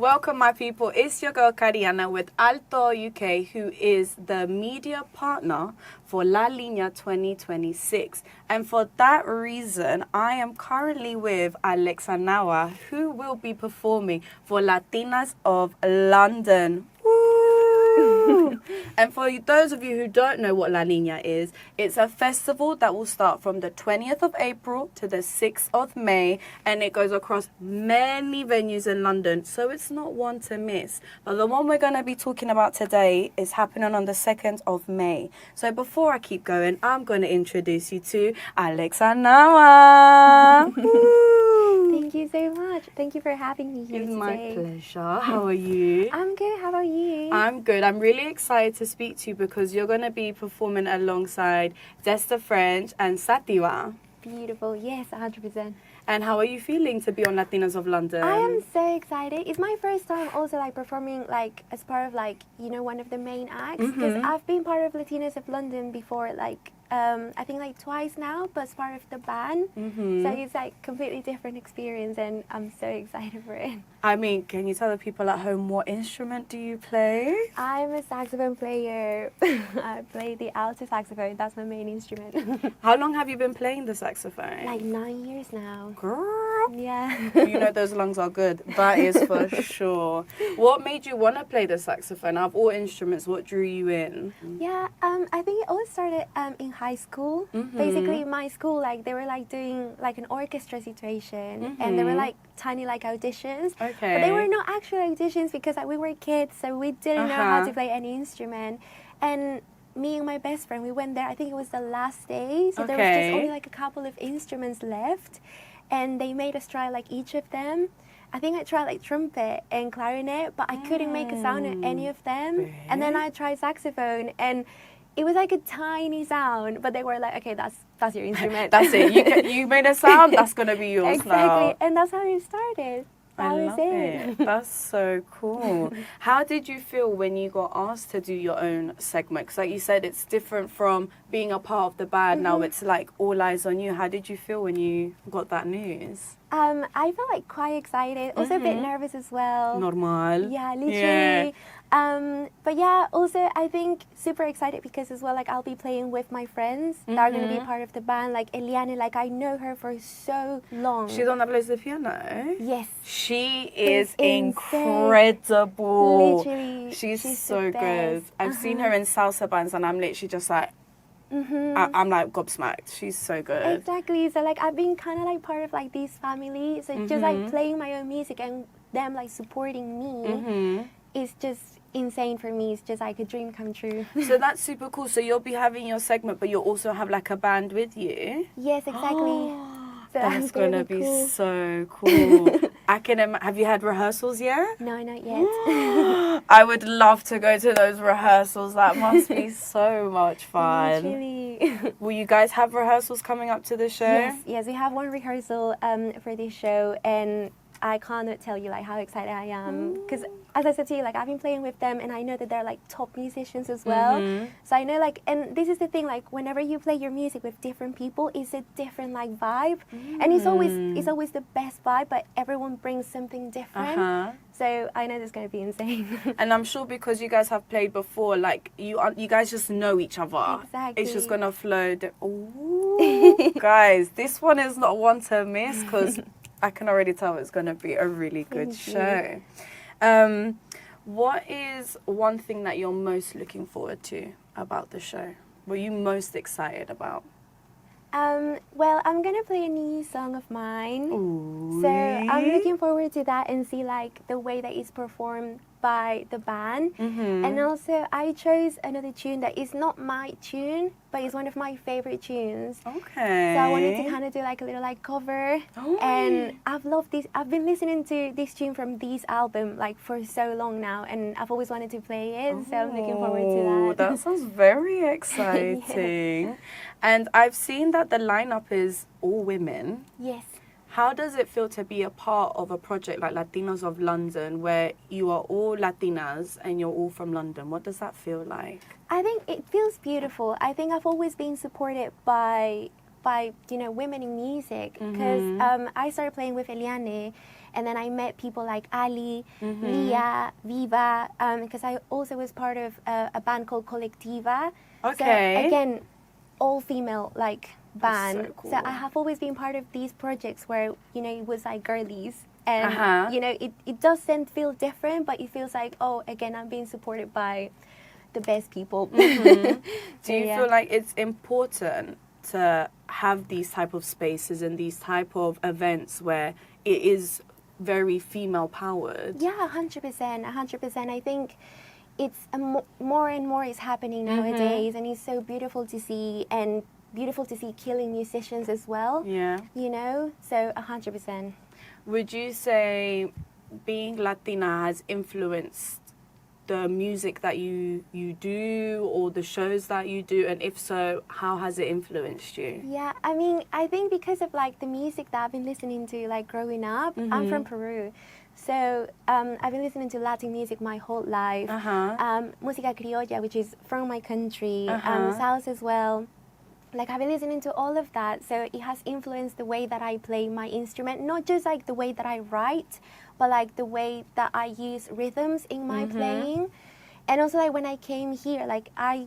Welcome, my people. It's your girl Cariana with TODO UK, who is the media partner for La Linea 2026. And for that reason, I am currently with ALLEXA NAVA, who will be performing for Latinas of London. Woo! And for those of you who don't know what La Linea is, it's a festival that will start from the 20th of April to the 6th of May, and it goes across many venues in London, so it's not one to miss. But the one we're going to be talking about today is happening on the 2nd of May. So before I keep going, I'm going to introduce you to ALLEXA NAVA. Thank you so much. Thank you for having me here It's today. my pleasure. How are you? I'm good. How about you? I'm good. I'm really excited to speak to you because you're going to be performing alongside Desta French and Sativa. Beautiful. Yes, 100%. And how are you feeling to be on Latinas of London? I am so excited. It's my first time also performing as part of one of the main acts, because I've been part of Latinas of London before I think twice now, but as part of the band. So it's completely different experience, and I'm so excited for it. I mean, can you tell the people at home what instrument do you play? I'm a saxophone player. I play the alto saxophone. That's my main instrument. How long have you been playing the saxophone? 9 years now. Girl. Yeah. You know those lungs are good. That is for sure. What made you want to play the saxophone? Out of all instruments, what drew you in? Yeah, I think it all started in high school. Basically, in my school, they were doing an orchestra situation, and there were tiny auditions. Okay. But they were not actual auditions because we were kids, so we didn't know how to play any instrument. And me and my best friend, we went there. I think it was the last day, so there was just only a couple of instruments left, and they made us try each of them. I think I tried trumpet and clarinet, but I couldn't make a sound at any of them. Really? And then I tried saxophone, and it was a tiny sound, but they were okay, that's your instrument. That's it. You made a sound, that's going to be yours exactly. now. And that's how it started. I love it. That's so cool. How did you feel when you got asked to do your own segment? Because you said, it's different from being a part of the band. Now it's all eyes on you. How did you feel when you got that news? I felt quite excited, also a bit nervous as well. Normal. Yeah, literally. Yeah. But yeah, also I think super excited because as well I'll be playing with my friends that are going to be part of the band. Eliane, I know her for so long. She's the one that plays the piano? Yes. She is Insane. incredible. Literally. She's so the good. best. I've seen her in salsa bands and I'm literally just I'm gobsmacked. She's so good. Exactly. So I've been kind of part of this family. So just playing my own music and them supporting me is just insane for me. It's just a dream come true. So that's super cool. So you'll be having your segment, but you'll also have a band with you? Yes, exactly. So that's gonna be cool. so cool. I can have you had rehearsals yet? No, not yet. I would love to go to those rehearsals. That must be so much fun. Literally. Will you guys have rehearsals coming up to the show? Yes, we have one rehearsal for this show, and I cannot tell you how excited I am, because as I said to you, I've been playing with them, and I know that they're top musicians as well. So I know and this is the thing, whenever you play your music with different people, it's a different vibe, and it's always the best vibe, but everyone brings something different. So I know it's going to be insane. And I'm sure because you guys have played before, you guys just know each other. Exactly. It's just going to flow. Ooh, guys, this one is not one to miss because I can already tell it's going to be a really good show. What is one thing that you're most looking forward to about the show? What are you most excited about? Well, I'm going to play a new song of mine. Ooh. So I'm looking forward to that and see the way that it's performed by the band. And also I chose another tune that is not my tune, but it's one of my favorite tunes. Okay. So I wanted to kind of do a little cover. Oh. And I've loved this. I've been listening to this tune from this album for so long now, and I've always wanted to play it. So I'm looking forward to that. That sounds very exciting. Yeah. And I've seen that the lineup is all women. Yes. How does it feel to be a part of a project like Latinas of London, where you are all Latinas and you're all from London? What does that feel like? I think it feels beautiful. I think I've always been supported by women in music, because I started playing with Eliane, And then I met people like Ali, Leah, Viva, because I also was part of a band called Collectiva. Okay. So again, all female like band. so cool. So I have always been part of these projects where, you know, it was like girlies. And, you know, it doesn't feel different, but it feels like, oh, again, I'm being supported by the best people. Do you feel like it's important to have these type of spaces and these type of events where it is very female powered? Yeah, 100%, 100%. I think it's more and more is happening nowadays, and it's so beautiful to see, and beautiful to see killing musicians as well. Yeah. You know, so 100%. Would you say being Latina has influenced the music that you do or the shows that you do, and if so, how has it influenced you? Yeah, I mean, I think because of like the music that I've been listening to like growing up, I'm from Peru, so I've been listening to Latin music my whole life. Música criolla, which is from my country, salsa as well. Like, I've been listening to all of that, so it has influenced the way that I play my instrument, not just like the way that I write, but like the way that I use rhythms in my playing. And also, like, when I came here, like, I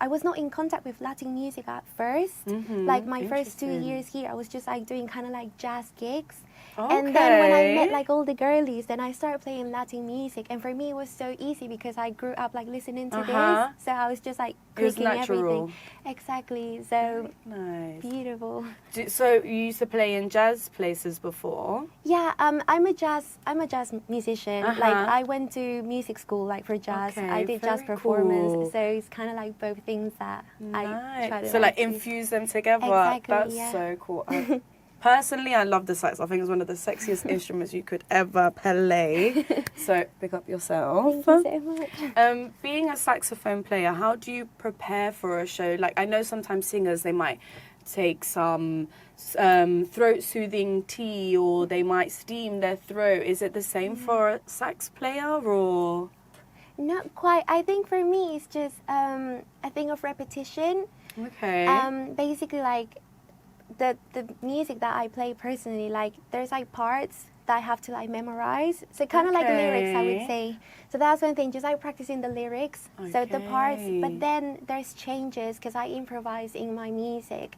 was not in contact with Latin music at first. Like, my first 2 years here, I was just like doing kind of like jazz gigs. And then when I met like all the girlies, then I started playing Latin music, and for me it was so easy because I grew up like listening to this, so I was just like clicking everything. Exactly. So nice. Beautiful. So you used to play in jazz places before? Yeah, I'm a jazz musician. Like, I went to music school like for jazz. I did jazz performance, so it's kind of like both things that I try to. So like infuse them together. Exactly. That's so cool. Personally, I love the sax. I think it's one of the sexiest instruments you could ever play. So, pick up yourself. Thank you so much. Being a saxophone player, how do you prepare for a show? Like, I know sometimes singers, they might take some throat-soothing tea, or they might steam their throat. Is it the same for a sax player, or...? Not quite. I think for me, it's just a thing of repetition. Okay. Basically, like, the music that I play personally, like, there's like parts that I have to like memorize. So kind of like lyrics, I would say. So that's one thing, just like practicing the lyrics. So the parts, but then there's changes because I improvise in my music.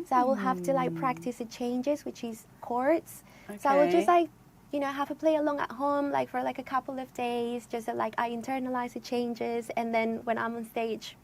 So I will have to like practice the changes, which is chords. So I will just like, you know, have a play along at home, like for like a couple of days, just that, like, I internalize the changes, and then when I'm on stage,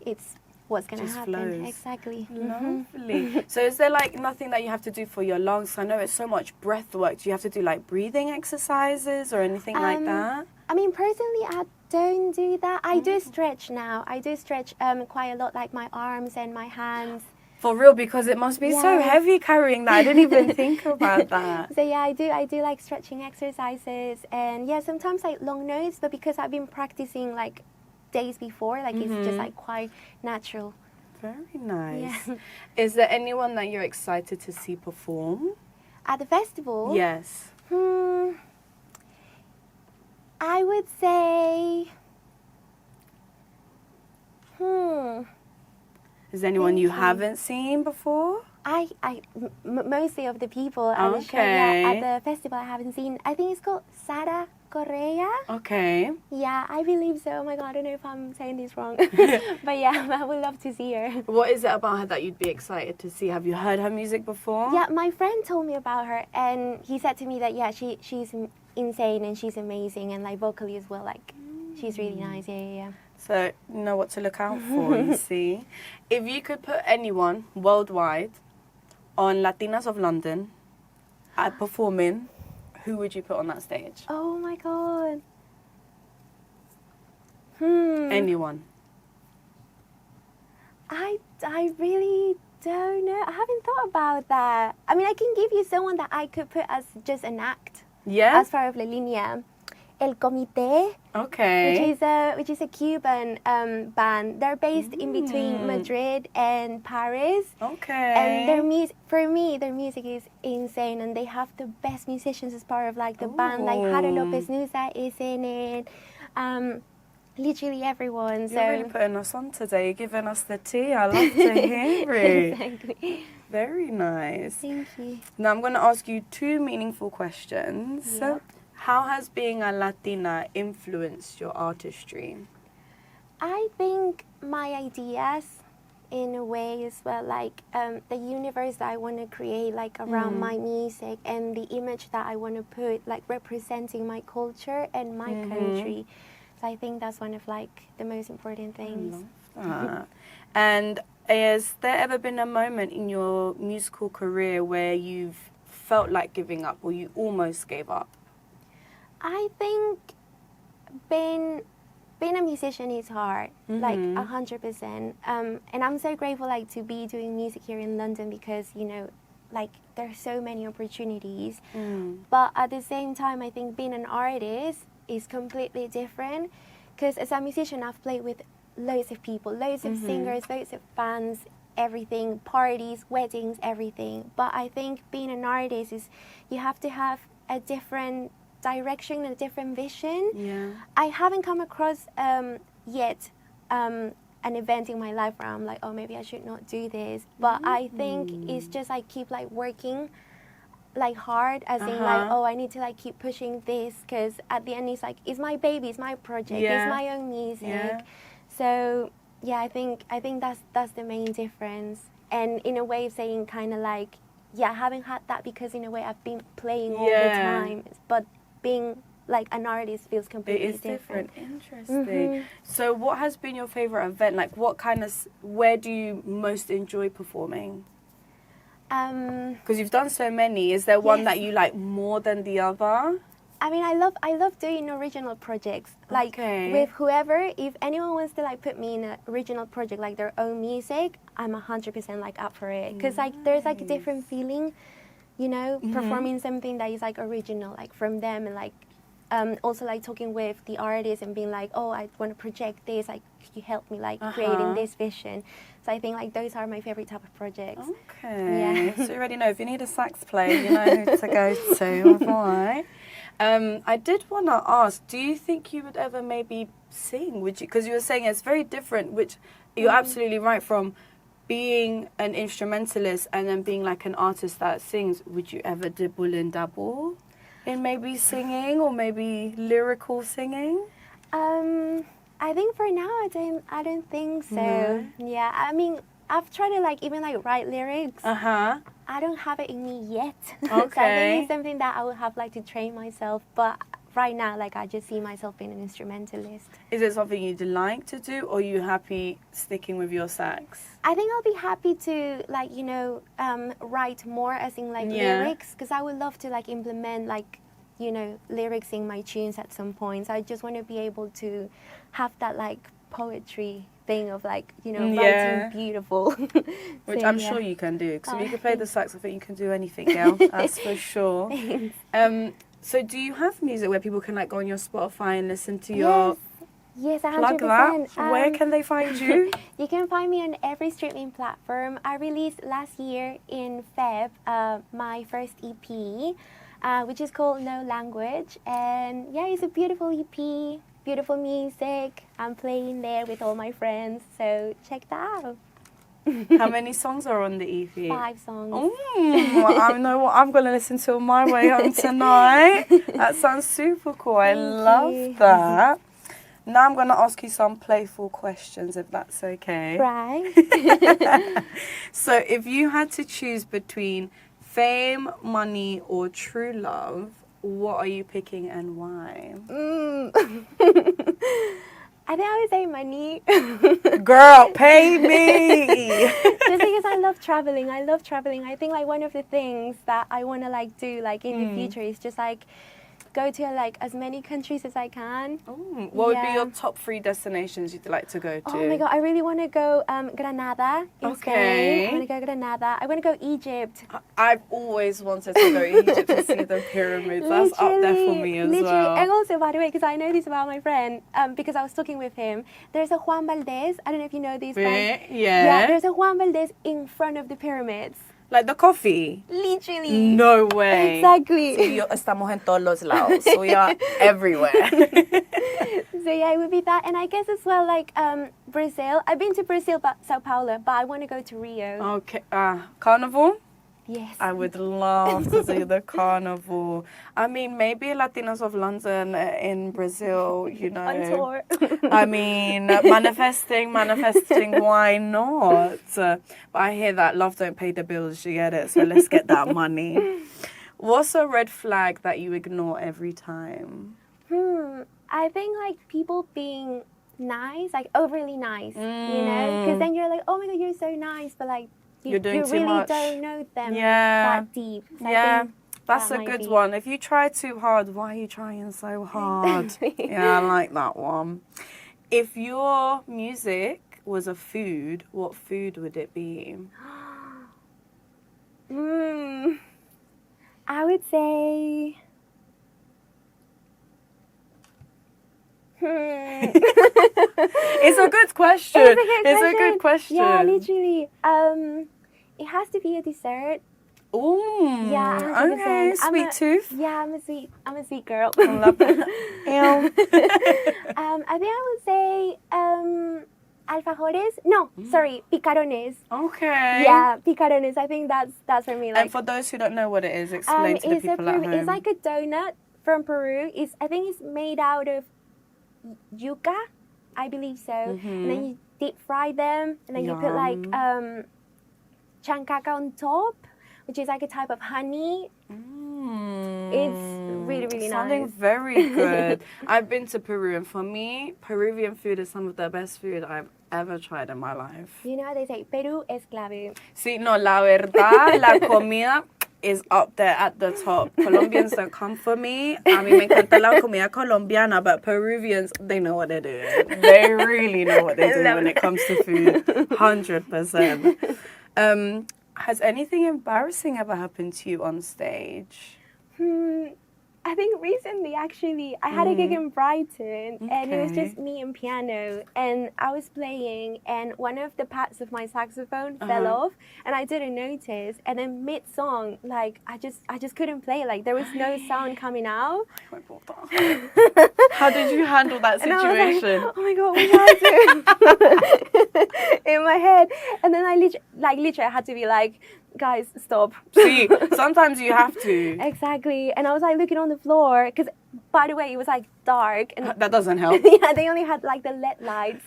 it's what's going to happen. Flows. Exactly. Lovely. So is there like nothing that you have to do for your lungs? I know it's so much breath work. Do you have to do like breathing exercises or anything like that? I mean, personally, I don't do that. I do stretch now. I do stretch quite a lot, like my arms and my hands. For real, because it must be so heavy carrying that. I didn't even think about that. So yeah, I do like stretching exercises, and yeah, sometimes like long notes, but because I've been practicing like days before, like it's just like quite natural. Very nice. Yeah. Is there anyone that you're excited to see perform? At the festival? Yes. I would say, Is there anyone you haven't seen before? Mostly of the people at the show, at the festival I haven't seen. I think it's called Sara Correa. Okay. Yeah, I believe so. Oh my God, I don't know if I'm saying this wrong. But yeah, I would love to see her. What is it about her that you'd be excited to see? Have you heard her music before? Yeah, my friend told me about her, and he said to me that, yeah, she's insane and she's amazing, and like vocally as well, like she's really nice. Yeah. So you know what to look out for, you see. If you could put anyone worldwide on Latinas of London performing, who would you put on that stage? Oh my God. Anyone. I really don't know. I haven't thought about that. I mean, I can give you someone that I could put as just an act. Yeah? As far as Linea. El Comité. Okay. Which is a Cuban band. They're based in between Madrid and Paris. Okay. And their music, for me, their music is insane, and they have the best musicians as part of like the band. Like Jaro Lopez Nusa is in it. Literally everyone. You're really putting us on today. You're giving us the tea. I love to hear it. Exactly. Very nice. Thank you. Now I'm going to ask you two meaningful questions. Yep. How has being a Latina influenced your artistry? I think my ideas, in a way, as well, like the universe that I want to create, like around my music, and the image that I want to put, like representing my culture and my country. So I think that's one of like the most important things. I love that. And has there ever been a moment in your musical career where you've felt like giving up or you almost gave up? I think being a musician is hard, like 100%. And I'm so grateful like to be doing music here in London because, you know, like there's so many opportunities. But at the same time, I think being an artist is completely different because as a musician, I've played with loads of people, loads of singers, loads of bands, everything, parties, weddings, everything. But I think being an artist is you have to have a different direction, a different vision. Yeah. I haven't come across yet an event in my life where I'm like, oh, maybe I should not do this. But I think it's just like keep like working like hard, as in like, oh, I need to like keep pushing this because at the end it's like, it's my baby, it's my project, it's my own music. Yeah. So yeah, I think that's the main difference. And in a way of saying kind of like, yeah, I haven't had that because in a way I've been playing all the time, but being like an artist feels completely different. Interesting. So what has been your favorite event? Like what kind of, where do you most enjoy performing? Because you've done so many. Is there one that you like more than the other? I mean, I love doing original projects. Like with whoever, if anyone wants to like put me in an original project, like their own music, I'm 100% like up for it. Because like there's like a different feeling, you know, performing something that is like original, like from them, and like also like talking with the artist and being like, oh, I want to project this, like could you help me like creating this vision? So I think like those are my favorite type of projects. Okay. Yeah. So you already know if you need a sax player, you know who to go to. All right. I did want to ask, do you think you would ever maybe sing? Would you? Because you were saying it's very different, which you're absolutely right, from being an instrumentalist and then being like an artist that sings. Would you ever dibble and dabble in maybe singing or maybe lyrical singing? I think for now I don't think so. Yeah, I mean I've tried to like even like write lyrics. I don't have it in me yet. Okay. So I think it's something that I would have like to train myself. But right now, like I just see myself being an instrumentalist. Is it something you'd like to do, or are you happy sticking with your sax? I think I'll be happy to like, you know, write more as in like lyrics, because I would love to like implement like, you know, lyrics in my tunes at some point. So I just want to be able to have that like poetry thing of like, you know, writing beautiful. Which so, I'm sure you can do, because if you can play the saxophone, you can do anything, girl. That's for sure. So do you have music where people can like go on your Spotify and listen to your... Yes, 100%. Plug that. Where can they find you? You can find me on every streaming platform. I released last year in Feb my first EP, which is called No Language. And yeah, it's a beautiful EP, beautiful music. I'm playing there with all my friends, so check that out. How many songs are on the EP? 5 songs. Well, I know what I'm going to listen to on my way home tonight. That sounds super cool. I love that. Now I'm going to ask you some playful questions, if that's okay. Right. So if you had to choose between fame, money, or true love, what are you picking and why? I think I would say money. Girl, pay me! Just because I love traveling. I think like one of the things that I want to like do like in the future is just like go to like as many countries as I can. What would be your top 3 destinations you'd like to go to? Oh my god, I really want to go Granada in Spain. I want to go Granada. I want to go Egypt. I've always wanted to go Egypt to see the pyramids. That's up there for me as well. And also, by the way, because I know this about my friend, because I was talking with him, there's a Juan Valdez. I don't know if you know this guy. Yeah. There's a Juan Valdez in front of the pyramids. Like the coffee? Literally. No way. Exactly. Sí, estamos en todos los lados. So we are everywhere. So yeah, it would be that. And I guess as well, like Brazil. I've been to Brazil, but Sao Paulo, but I want to go to Rio. Okay. Carnival? Yes. I would love to do the carnival. I mean, maybe Latinas of London in Brazil, you know. On tour. I mean, manifesting, why not? But I hear that love don't pay the bills, you get it? So let's get that money. What's a red flag that you ignore every time? I think like people being nice, like overly nice, you know? Because then you're like, oh my God, you're so nice, but like, you really don't know them that deep. So yeah, that's a good one. If you try too hard, why are you trying so hard? Yeah, I like that one. If your music was a food, what food would it be? I would say... It's a good question. It's a good question. Yeah, literally. It has to be a dessert. Ooh. Yeah, 100%. Okay, sweet tooth. Yeah, I'm a sweet girl. I love it. I think I would say alfajores. No, sorry, picarones. Okay. Yeah, picarones. I think that's for me. Like, and for those who don't know what it is, explain to the people at home. It's like a donut from Peru. I think it's made out of yuca, I believe so. And then you deep fry them, and then you put like chancaca on top, which is like a type of honey. It's really, really Sounding nice. very good. I've been to Peru, and for me, Peruvian food is some of the best food I've ever tried in my life. You know how they say, Peru es clave. Sí, no, la verdad, la comida is up there at the top. Colombians don't come for me. I mean, me encanta la comida colombiana, but Peruvians, they know what they're doing. They really know what they're doing when it comes to food. 100%. Has anything embarrassing ever happened to you on stage? I think recently, actually, I had a gig in Brighton, and it was just me and piano, and I was playing, and one of the pads of my saxophone fell off, and I didn't notice, and then mid-song, like, I just couldn't play, like, there was no sound coming out. How did you handle that situation? Like, oh my God, what did I do? In my head, and then I literally had to be like, guys, stop. See, sometimes you have to. Exactly. And I was like looking on the floor, because by the way, it was like dark. And that doesn't help. Yeah, they only had like the LED lights.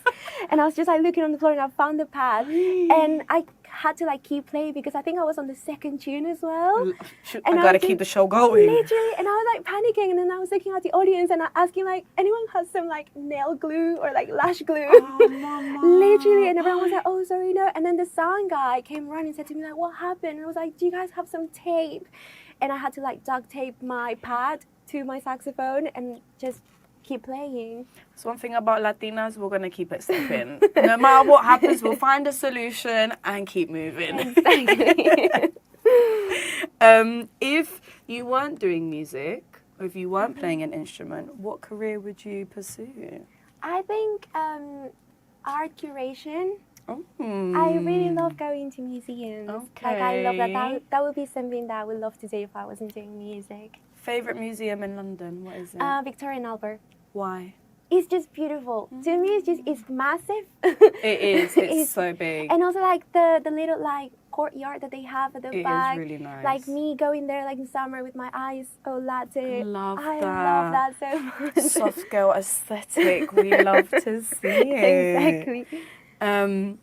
And I was just like looking on the floor, and I found the pad. And I had to like keep playing, because I think I was on the second tune as well. I gotta keep the show going. Literally. And I was like panicking, and then I was looking at the audience and asking like, anyone has some like nail glue or like lash glue? Oh, mama. Literally. And everyone was like, oh, sorry, no. And then the sound guy came running and said to me like, what happened? And I was like, do you guys have some tape? And I had to like duct tape my pad to my saxophone and just keep playing. That's one thing about Latinas, we're going to keep it stepping. No matter what happens, we'll find a solution and keep moving. Exactly. If you weren't doing music, or if you weren't playing an instrument, what career would you pursue? I think art curation. Oh. I really love going to museums. Okay. Like, I love that. That would be something that I would love to do if I wasn't doing music. Favourite museum in London, what is it? Victoria and Albert. Why? It's just beautiful. To me, it's massive. It is. It's so big. And also like the little like courtyard that they have at the back. It is really nice. Like me going there like in summer with my eyes all latte. I love that so much. Soft girl aesthetic. We love to see it. Exactly.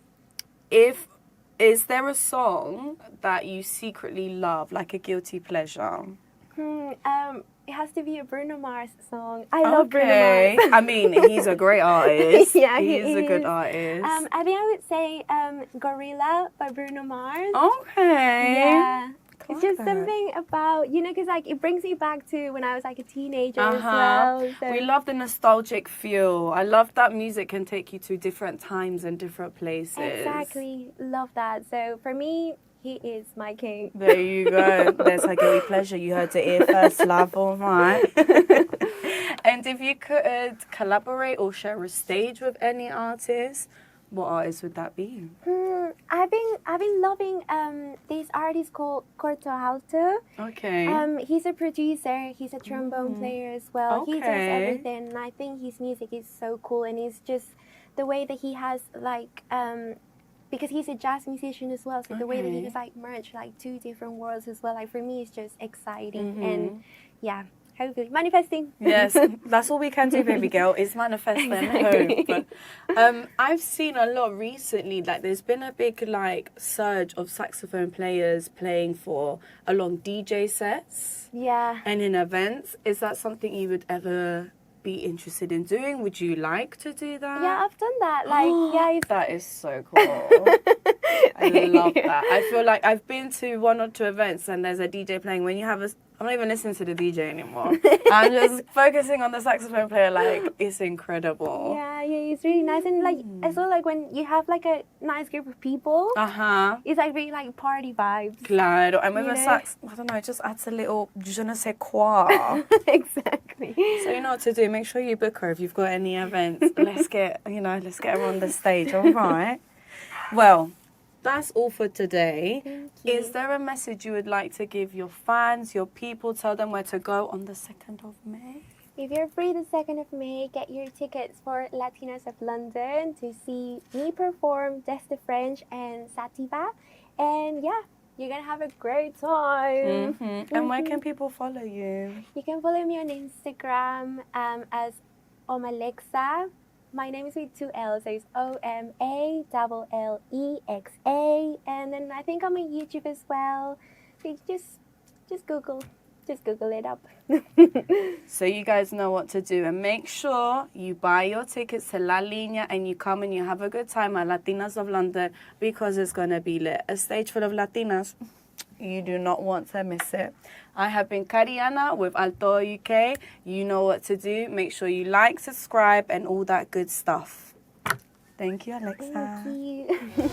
Is there a song that you secretly love, like a guilty pleasure? It has to be a Bruno Mars song. I love Bruno Mars. I mean, he's a great artist. Yeah, he's a good artist. I think I would say Gorilla by Bruno Mars. Okay. Yeah. It's just something about, you know, because like it brings me back to when I was like a teenager as well. So. We love the nostalgic feel. I love that music can take you to different times and different places. Exactly. Love that. So for me, he is my king. There you go. There's a guilty pleasure. You heard it here first, love, all right. And if you could collaborate or share a stage with any artist, what artist would that be? I've been loving this artist called Corto. Okay. He's a producer. He's a trombone player as well. He does Okay. everything, and I think his music is so cool. And it's just the way that he has like because he's a jazz musician as well. So the way that he has like merged like two different worlds as well. Like for me, it's just exciting. And yeah, hopefully manifesting. Yes, that's all we can do, baby girl, is manifest and hope. But, I've seen a lot recently, like there's been a big like surge of saxophone players playing for along DJ sets Yeah. and in events. Is that something you would ever be interested in doing? Would you like to do that? Yeah, I've done that. Like, yeah, it's That is so cool. I love that. I feel like I've been to 1 or 2 events and there's a DJ playing. When you have I'm not even listening to the DJ anymore. I'm just focusing on the saxophone player. Like, it's incredible. yeah, it's really nice. And like, as well, like when you have like a nice group of people, it's like really like party vibes. Claro. And with You a know? sax, I don't know, it just adds a little je ne sais quoi. Exactly. So you know what to do. Make sure you book her if you've got any events. Let's get her on the stage, all right? Well, that's all for today. Thank you. Is there a message you would like to give your fans, your people? Tell them where to go on the 2nd of May. If you're free the 2nd of May, get your tickets for Latinas of London to see me perform Test the French and Sativa. And yeah, you're going to have a great time. And where can people follow you? You can follow me on Instagram as ALLEXA. My name is with 2 L's, so it's OMALLEXA. And then I think I'm on YouTube as well. So just Google it up. So you guys know what to do. And make sure you buy your tickets to La Linea and you come and you have a good time at Latinas of London, because it's going to be lit. A stage full of Latinas. You do not want to miss it. I have been Cariana with TODO UK. You know what to do. Make sure you like, subscribe, and all that good stuff. Thank you, Alexa. Thank you.